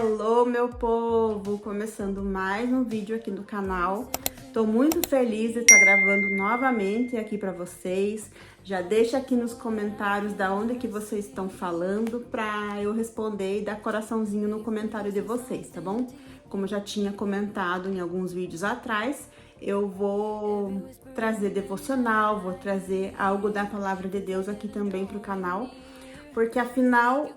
Hello, meu povo! Começando mais um vídeo aqui no canal. Tô muito feliz de estar gravando novamente aqui para vocês. Já deixa aqui nos comentários da onde que vocês estão falando para eu responder e dar coraçãozinho no comentário de vocês, tá bom? Como eu já tinha comentado em alguns vídeos atrás, eu vou trazer devocional, vou trazer algo da palavra de Deus aqui também pro canal. Porque afinal,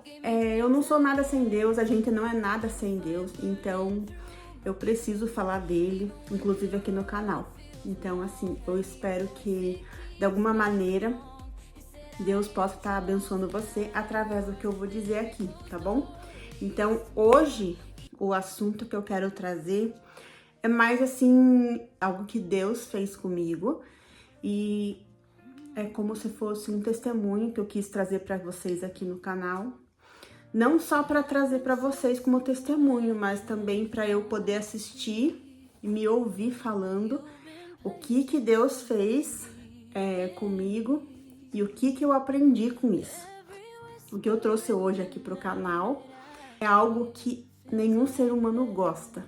eu não sou nada sem Deus, a gente não é nada sem Deus, então eu preciso falar dele, inclusive aqui no canal. Então, assim, eu espero que de alguma maneira Deus possa estar abençoando você através do que eu vou dizer aqui, tá bom? Então, hoje, o assunto que eu quero trazer é mais assim, algo que Deus fez comigo e é como se fosse um testemunho que eu quis trazer para vocês aqui no canal. Não só para trazer para vocês como testemunho, mas também para eu poder assistir e me ouvir falando o que Deus fez comigo e o que eu aprendi com isso. O que eu trouxe hoje aqui pro canal é algo que nenhum ser humano gosta.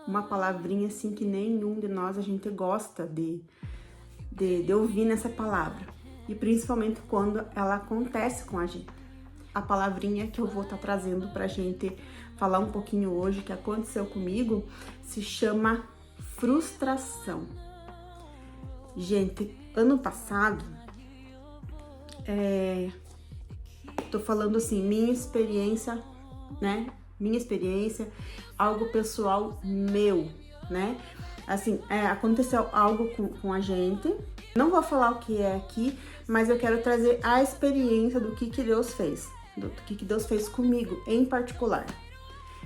Uma palavrinha assim que nenhum de nós a gente gosta de ouvir nessa palavra. E principalmente quando ela acontece com a gente. A palavrinha que eu vou estar trazendo pra gente falar um pouquinho hoje, que aconteceu comigo, se chama frustração. Gente, ano passado, tô falando assim, minha experiência, né? Minha experiência, algo pessoal meu, né? Assim, aconteceu algo com a gente. Não vou falar o que é aqui, mas eu quero trazer a experiência do que Deus fez. Do que Deus fez comigo, em particular.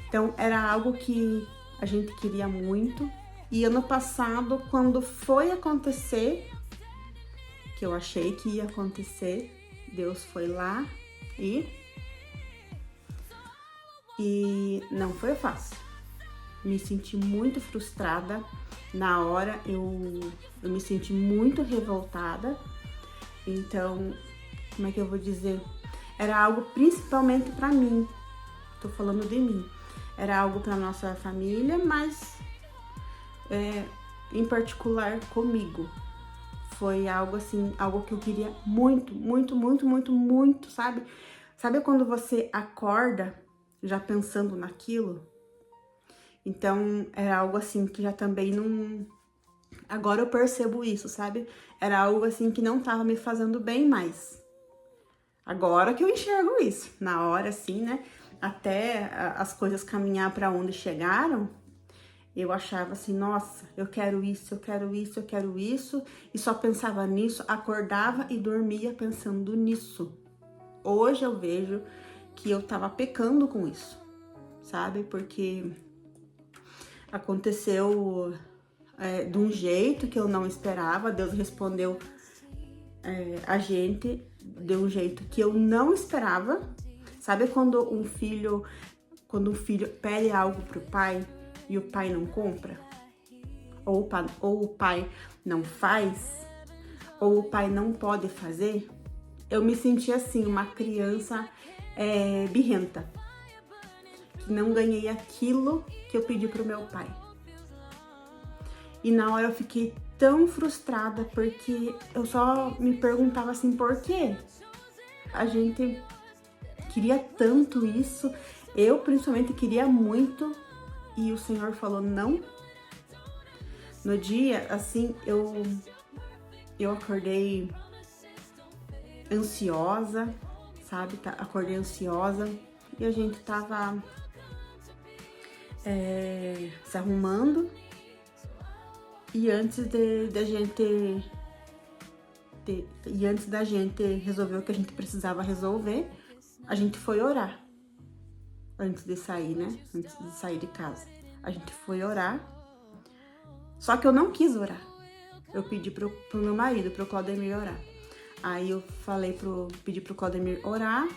Então, era algo que a gente queria muito. E ano passado, quando foi acontecer, que eu achei que ia acontecer, Deus foi lá e não foi fácil. Me senti muito frustrada. Na hora eu me senti muito revoltada. Então, como é que eu vou dizer? Era algo principalmente pra mim. Tô falando de mim. Era algo pra nossa família, mas em particular comigo. Foi algo assim, algo que eu queria muito, muito, muito, muito, muito, sabe? Sabe quando você acorda já pensando naquilo? Então, era algo assim que já também não... Agora eu percebo isso, sabe? Era algo assim que não tava me fazendo bem mais. Agora que eu enxergo isso. Na hora, assim, né? Até as coisas caminhar pra onde chegaram, eu achava assim, nossa, eu quero isso, eu quero isso, eu quero isso. E só pensava nisso, acordava e dormia pensando nisso. Hoje eu vejo que eu tava pecando com isso, sabe? Porque aconteceu de um jeito que eu não esperava. Deus respondeu a gente de um jeito que eu não esperava. Sabe quando um filho pede algo pro pai e o pai não compra? Ou o pai não faz? Ou o pai não pode fazer? Eu me senti assim, uma criança birrenta. Que não ganhei aquilo que eu pedi pro meu pai. E na hora eu fiquei tão frustrada, porque eu só me perguntava assim, por quê? A gente queria tanto isso, eu principalmente queria muito, e o Senhor falou não. No dia, assim, eu acordei ansiosa, sabe? Acordei ansiosa, e a gente tava se arrumando. E antes da gente resolver o que a gente precisava resolver, a gente foi orar. Antes de sair, né? Antes de sair de casa. A gente foi orar. Só que eu não quis orar. Eu pedi pro meu marido, pro Claudemir, orar. Aí eu pedi pro Claudemir orar,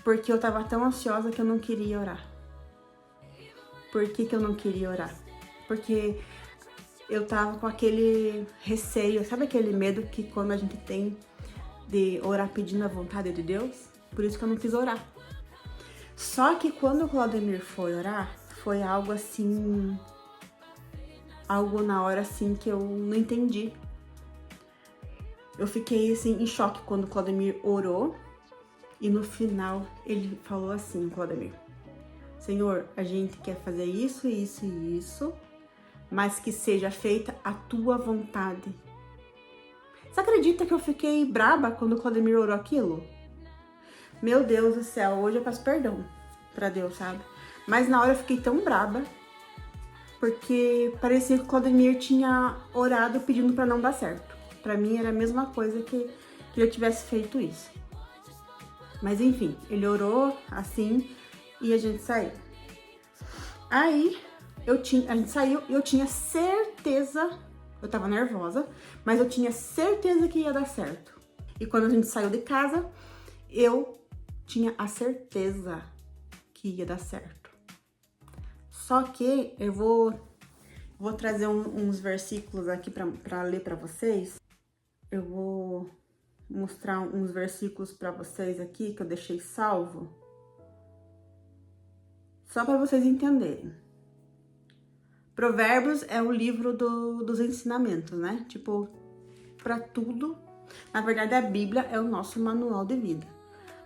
porque eu tava tão ansiosa que eu não queria orar. Por que eu não queria orar? Porque eu tava com aquele receio, sabe aquele medo que quando a gente tem de orar pedindo a vontade de Deus? Por isso que eu não quis orar. Só que quando o Claudemir foi orar, foi algo assim, algo na hora assim que eu não entendi. Eu fiquei assim em choque quando o Claudemir orou e no final ele falou assim, Claudemir: Senhor, a gente quer fazer isso, isso e isso, mas que seja feita a tua vontade. Você acredita que eu fiquei braba quando o Claudemir orou aquilo? Meu Deus do céu, hoje eu peço perdão pra Deus, sabe? Mas na hora eu fiquei tão braba, porque parecia que o Claudemir tinha orado pedindo pra não dar certo. Pra mim era a mesma coisa que ele tivesse feito isso. Mas enfim, ele orou assim e a gente saiu. Aí a gente saiu e eu tinha certeza, eu tava nervosa, mas eu tinha certeza que ia dar certo. E quando a gente saiu de casa, eu tinha a certeza que ia dar certo. Só que eu vou trazer uns versículos aqui pra ler pra vocês. Eu vou mostrar uns versículos pra vocês aqui que eu deixei salvo. Só pra vocês entenderem. Provérbios é o livro dos ensinamentos, né? Tipo, pra tudo. Na verdade, a Bíblia é o nosso manual de vida.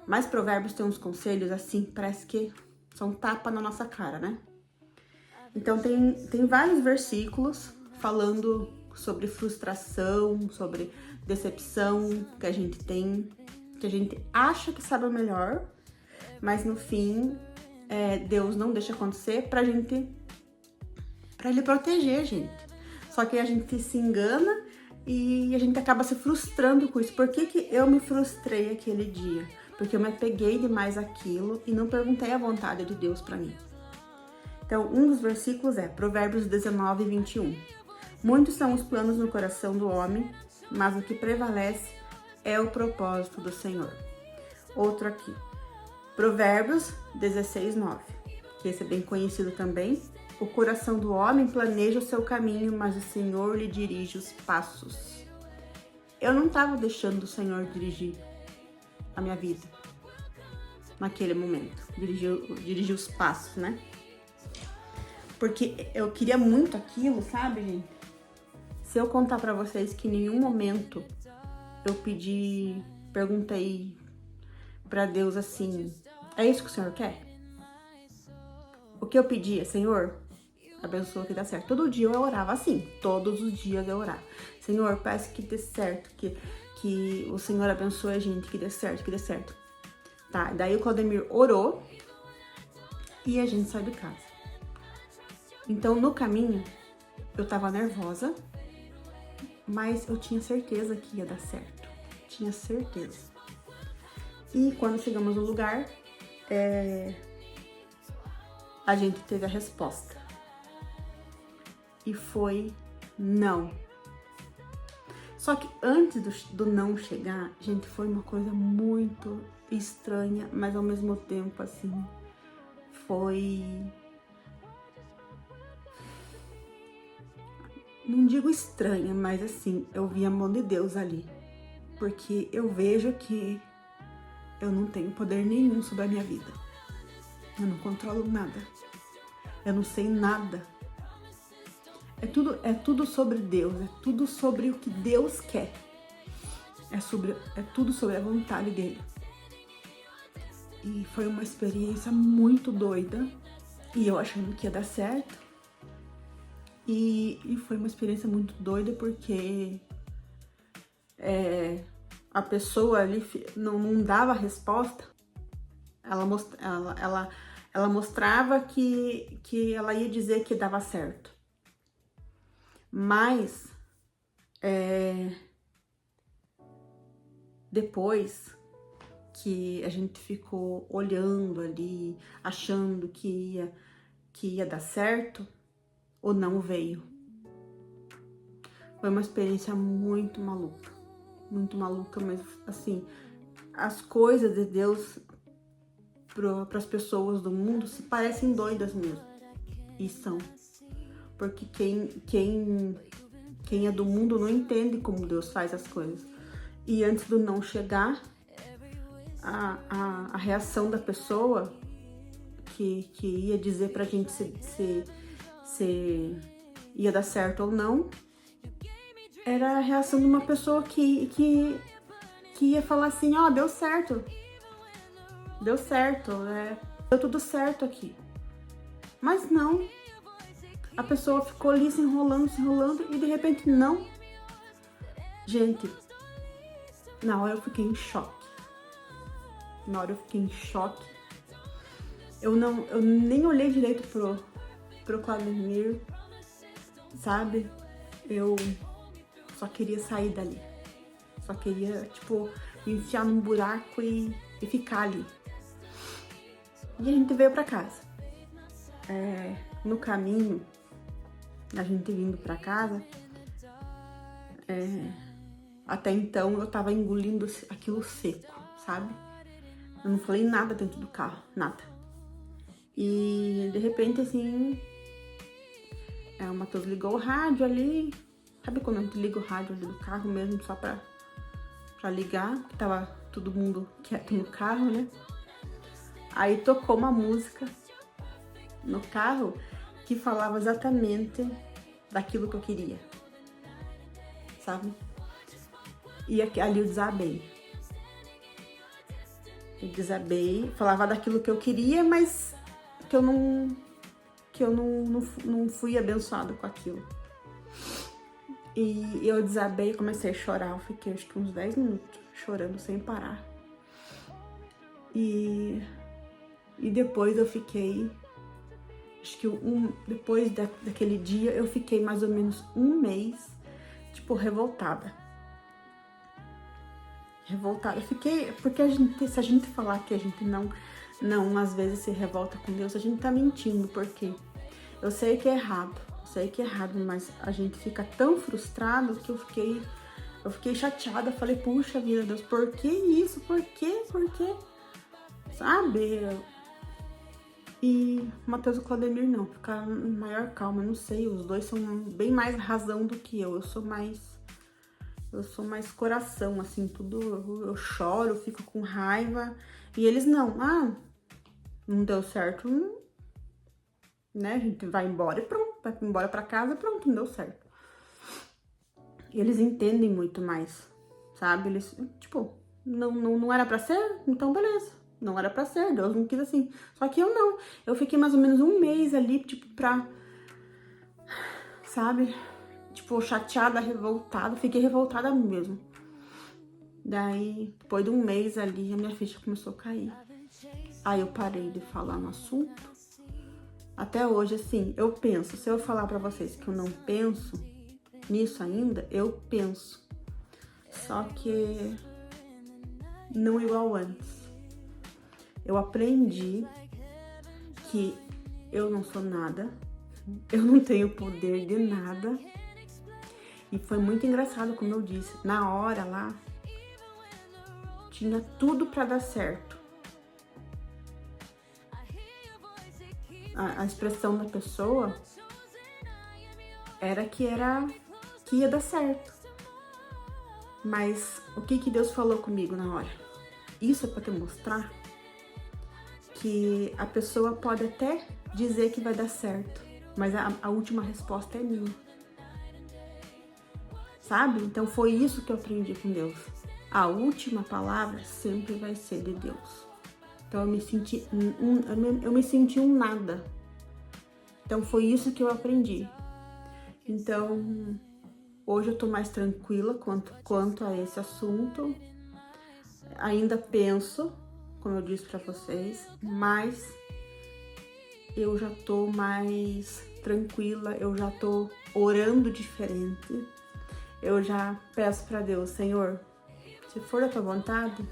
Mas Provérbios tem uns conselhos assim, parece que são tapa na nossa cara, né? Então tem vários versículos falando sobre frustração, sobre decepção que a gente tem, que a gente acha que sabe o melhor, mas no fim Deus não deixa acontecer pra ele proteger a gente. Só que a gente se engana e a gente acaba se frustrando com isso. Por que eu me frustrei aquele dia? Porque eu me apeguei demais àquilo e não perguntei a vontade de Deus pra mim. Então, um dos versículos é Provérbios 19, 21. Muitos são os planos no coração do homem, mas o que prevalece é o propósito do Senhor. Outro aqui, Provérbios 16, 9, que esse é bem conhecido também. O coração do homem planeja o seu caminho, mas o Senhor lhe dirige os passos. Eu não estava deixando o Senhor dirigir a minha vida naquele momento, dirigir os passos, né? Porque eu queria muito aquilo, sabe, gente? Se eu contar pra vocês que em nenhum momento eu perguntei pra Deus assim, é isso que o Senhor quer? O que eu pedia, Senhor, abençoa que dá certo. Todo dia eu orava assim, todos os dias eu orava. Senhor, peço que dê certo, que o Senhor abençoe a gente, que dê certo, que dê certo. Tá, daí o Claudemir orou e a gente saiu de casa. Então, no caminho, eu tava nervosa, mas eu tinha certeza que ia dar certo. Tinha certeza. E quando chegamos no lugar, a gente teve a resposta. E foi não. Só que antes do não chegar, gente, foi uma coisa muito estranha, mas ao mesmo tempo, assim, foi... Não digo estranha, mas assim, eu vi a mão de Deus ali. Porque eu vejo que eu não tenho poder nenhum sobre a minha vida. Eu não controlo nada. Eu não sei nada. É tudo sobre Deus, é tudo sobre o que Deus quer. É tudo sobre a vontade dele. E foi uma experiência muito doida. E eu achando que ia dar certo. E foi uma experiência muito doida porque a pessoa ali não dava resposta. Ela mostrava que ela ia dizer que dava certo. Mas depois que a gente ficou olhando ali, achando que ia dar certo, o não veio. Foi uma experiência muito maluca, mas assim, as coisas de Deus para as pessoas do mundo se parecem doidas mesmo, e são, porque quem é do mundo não entende como Deus faz as coisas. E antes do não chegar, a reação da pessoa que ia dizer pra gente se ia dar certo ou não, era a reação de uma pessoa que ia falar assim, ó, deu certo, deu tudo certo aqui. Mas não, a pessoa ficou ali se enrolando e de repente não. Gente, na hora eu fiquei em choque. Eu nem olhei direito pro Claudemir, sabe? Eu só queria sair dali. Só queria, tipo, me enfiar num buraco e ficar ali. E a gente veio pra casa. No caminho, a gente vindo pra casa, até então eu tava engolindo aquilo seco, sabe? Eu não falei nada dentro do carro, nada. E de repente, assim, o Matheus ligou o rádio ali. Sabe quando a gente liga o rádio ali do carro mesmo, só pra ligar? Que tava todo mundo quieto no carro, né? Aí tocou uma música no carro que falava exatamente daquilo que eu queria, sabe? E ali eu desabei. Falava daquilo que eu queria, mas que eu não fui abençoada com aquilo. E eu desabei, comecei a chorar. Eu fiquei acho que uns 10 minutos chorando sem parar. E depois eu fiquei, acho que depois daquele dia, eu fiquei mais ou menos um mês, tipo, revoltada. Eu fiquei, porque se a gente falar que a gente não às vezes se revolta com Deus, a gente tá mentindo, porque eu sei que é errado, mas a gente fica tão frustrado que eu fiquei chateada, falei, puxa vida, Deus, por que isso? Por quê? Sabe? E Matheus e Claudemir não, ficaram em maior calma, não sei, os dois são bem mais razão do que eu sou mais coração, assim, tudo, eu choro, eu fico com raiva, e eles não, não deu certo, né, a gente vai embora e pronto, vai embora pra casa e pronto, não deu certo. E eles entendem muito mais, sabe, eles, tipo, não era pra ser, então beleza, não era pra ser, Deus não quis assim, só que eu não, eu fiquei mais ou menos um mês ali, tipo, sabe, tipo, chateada, revoltada, fiquei revoltada mesmo. Daí, depois de um mês ali, a minha ficha começou a cair. Aí eu parei de falar no assunto. Até hoje, assim, eu penso, se eu falar pra vocês que eu não penso nisso ainda, eu penso. Só que não igual antes. Eu aprendi que eu não sou nada, eu não tenho poder de nada. E foi muito engraçado, como eu disse, na hora lá, tinha tudo pra dar certo. A expressão da pessoa era que ia dar certo. Mas o que Deus falou comigo na hora? Isso é pra te mostrar que a pessoa pode até dizer que vai dar certo, mas a última resposta é minha. Sabe? Então foi isso que eu aprendi com Deus. A última palavra sempre vai ser de Deus. Então eu me senti um nada. Então foi isso que eu aprendi. Então hoje eu tô mais tranquila quanto a esse assunto. Ainda penso, como eu disse pra vocês, mas eu já tô mais tranquila, eu já tô orando diferente. Eu já peço pra Deus, Senhor, se for da tua vontade,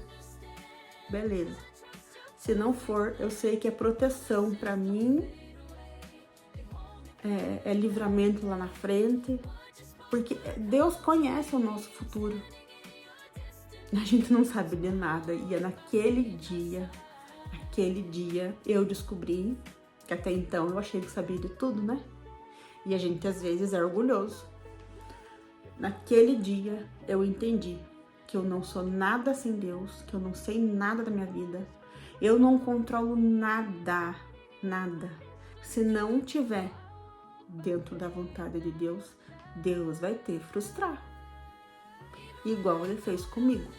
beleza. Se não for, eu sei que é proteção pra mim, é livramento lá na frente, porque Deus conhece o nosso futuro. A gente não sabe de nada, e é naquele dia eu descobri, que até então eu achei que sabia de tudo, né? E a gente às vezes é orgulhoso. Naquele dia eu entendi que eu não sou nada sem Deus, que eu não sei nada da minha vida, eu não controlo nada, nada. Se não tiver dentro da vontade de Deus, Deus vai te frustrar. Igual ele fez comigo.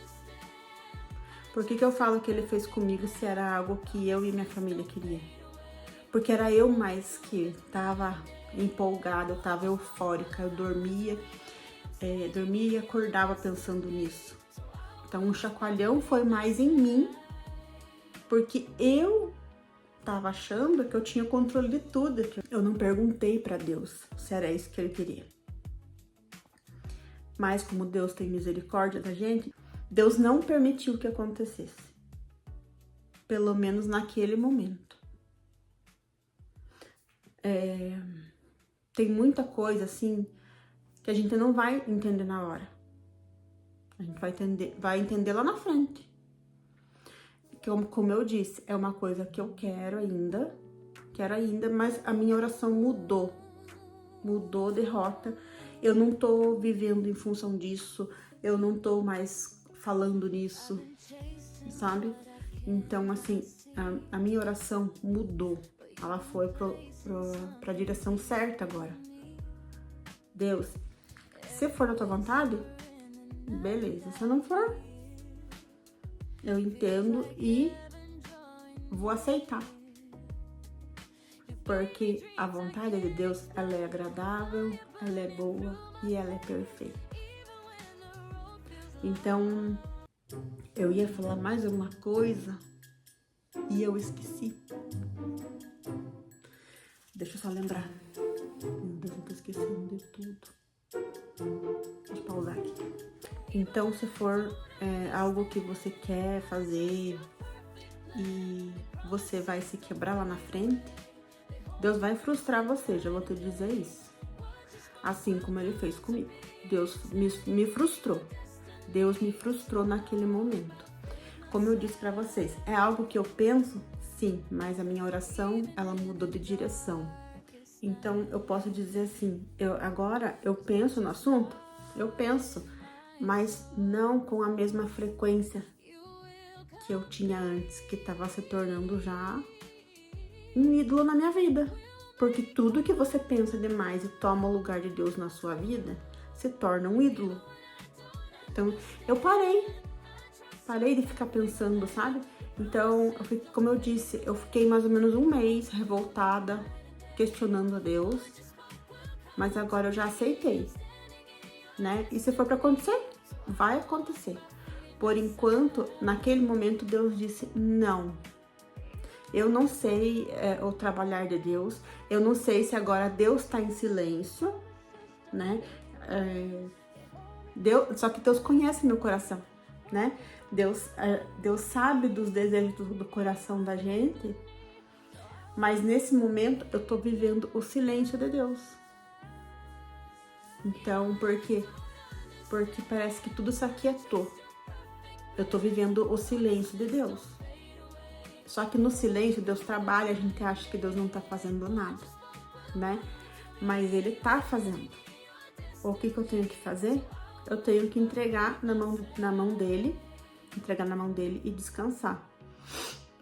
Por que eu falo que ele fez comigo se era algo que eu e minha família queria? Porque era eu mais que tava empolgada, eu tava eufórica, eu dormia e acordava pensando nisso. Então o chacoalhão foi mais em mim, porque eu tava achando que eu tinha controle de tudo. Eu não perguntei para Deus se era isso que ele queria. Mas como Deus tem misericórdia da gente, Deus não permitiu que acontecesse. Pelo menos naquele momento. Tem muita coisa assim que a gente não vai entender na hora. A gente vai entender lá na frente. Como eu disse, é uma coisa que eu quero ainda, mas a minha oração mudou de rota. Eu não tô vivendo em função disso, eu não tô mais falando nisso, sabe? Então, assim, a minha oração mudou, ela foi pra direção certa agora. Deus, se for da tua vontade, beleza, se não for, eu entendo e vou aceitar. Porque a vontade de Deus, ela é agradável, ela é boa e ela é perfeita. Então, eu ia falar mais uma coisa e eu esqueci. Deixa eu só lembrar. Meu Deus, eu tô esquecendo de tudo. Deixa eu pausar aqui. Então, se for algo que você quer fazer e você vai se quebrar lá na frente, Deus vai frustrar você, já vou te dizer isso. Assim como ele fez comigo. Deus me frustrou. Deus me frustrou naquele momento. Como eu disse pra vocês, é algo que eu penso? Sim, mas a minha oração, ela mudou de direção. Então, eu posso dizer assim, agora eu penso no assunto? Eu penso, mas não com a mesma frequência que eu tinha antes, que estava se tornando já um ídolo na minha vida. Porque tudo que você pensa demais e toma o lugar de Deus na sua vida, se torna um ídolo. Então, eu parei de ficar pensando, sabe? Então, como eu disse, eu fiquei mais ou menos um mês revoltada, questionando a Deus, mas agora eu já aceitei, né? E se for para acontecer, vai acontecer. Por enquanto, naquele momento, Deus disse não. Eu não sei o trabalhar de Deus, eu não sei se agora Deus está em silêncio, né? Só que Deus conhece meu coração, né? Deus sabe dos desejos do coração da gente, mas nesse momento eu tô vivendo o silêncio de Deus. Então, por quê? Porque parece que tudo se aquietou. Eu tô vivendo o silêncio de Deus. Só que no silêncio Deus trabalha, a gente acha que Deus não tá fazendo nada, né? Mas Ele tá fazendo. O que eu tenho que fazer? Eu tenho que entregar na mão dele e descansar.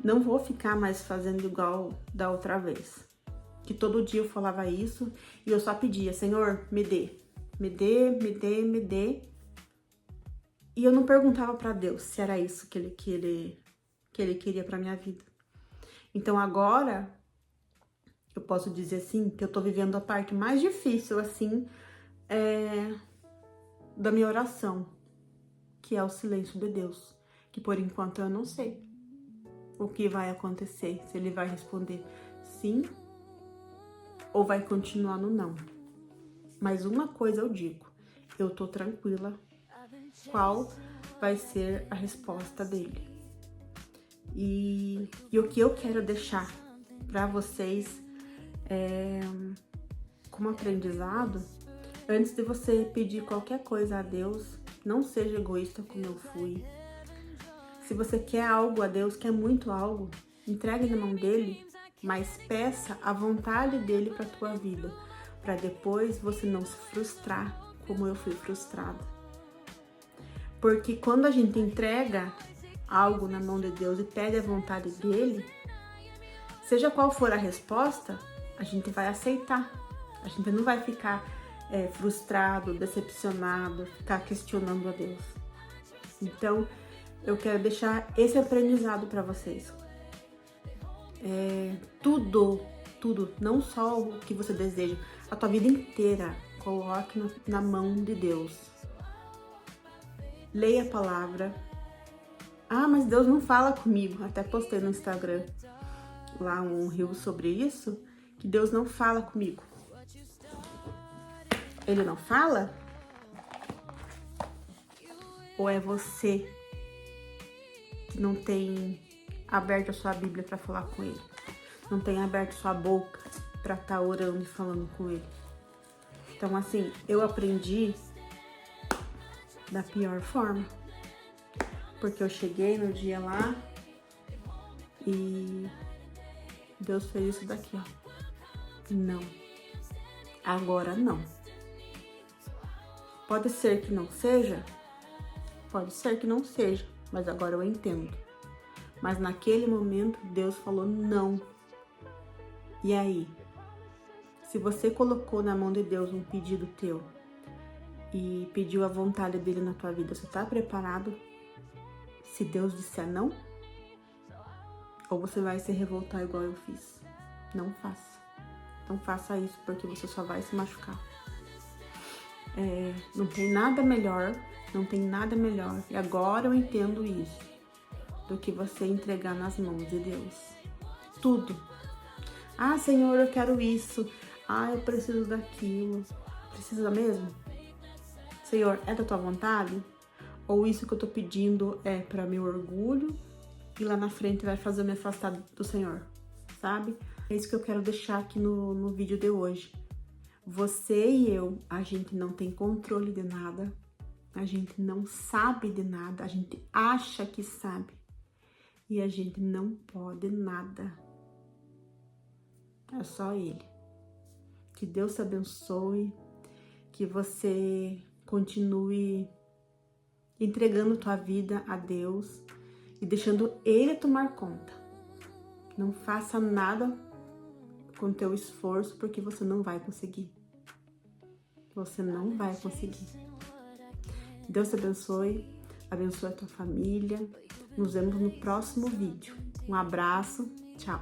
Não vou ficar mais fazendo igual da outra vez. Que todo dia eu falava isso e eu só pedia, Senhor, me dê. Me dê, me dê, me dê. E eu não perguntava para Deus se era isso que ele queria para minha vida. Então agora eu posso dizer assim que eu tô vivendo a parte mais difícil assim da minha oração, que é o silêncio de Deus, que por enquanto eu não sei o que vai acontecer, se ele vai responder sim ou vai continuar no não. Mas uma coisa eu digo, eu tô tranquila qual vai ser a resposta dele. E o que eu quero deixar para vocês como aprendizado, antes de você pedir qualquer coisa a Deus, não seja egoísta como eu fui. Se você quer algo a Deus, quer muito algo, entregue na mão dele, mas peça a vontade dele para tua vida, para depois você não se frustrar como eu fui frustrada. Porque quando a gente entrega algo na mão de Deus e pede a vontade dele, seja qual for a resposta, a gente vai aceitar. A gente não vai ficar frustrado, decepcionado, ficar questionando a Deus. Então, eu quero deixar esse aprendizado para vocês. Tudo, não só o que você deseja, a tua vida inteira, coloque na mão de Deus. Leia a palavra. Ah, mas Deus não fala comigo. Até postei no Instagram lá um reel sobre isso, que Deus não fala comigo. Ele não fala? Ou é você que não tem aberto a sua Bíblia para falar com ele? Não tem aberto sua boca para estar orando e falando com ele? Então, assim, eu aprendi da pior forma. Porque eu cheguei no dia lá e Deus fez isso daqui, ó. Não. Agora não. Pode ser que não seja? Pode ser que não seja, mas agora eu entendo. Mas naquele momento, Deus falou não. E aí? Se você colocou na mão de Deus um pedido teu e pediu a vontade dele na tua vida, você tá preparado? Se Deus disser não? Ou você vai se revoltar igual eu fiz? Não faça. Não faça isso, porque você só vai se machucar. Não tem nada melhor, e agora eu entendo isso, do que você entregar nas mãos de Deus. Tudo. Ah, Senhor, eu quero isso. Ah, eu preciso daquilo. Precisa mesmo? Senhor, é da tua vontade? Ou isso que eu tô pedindo é para meu orgulho e lá na frente vai fazer eu me afastar do Senhor, sabe? É isso que eu quero deixar aqui no vídeo de hoje. Você e eu, a gente não tem controle de nada, a gente não sabe de nada, a gente acha que sabe e a gente não pode nada. É só Ele. Que Deus te abençoe, que você continue entregando tua vida a Deus e deixando Ele tomar conta. Não faça nada com teu esforço, porque você não vai conseguir. Você não vai conseguir. Deus te abençoe a tua família. Nos vemos no próximo vídeo. Um abraço, tchau.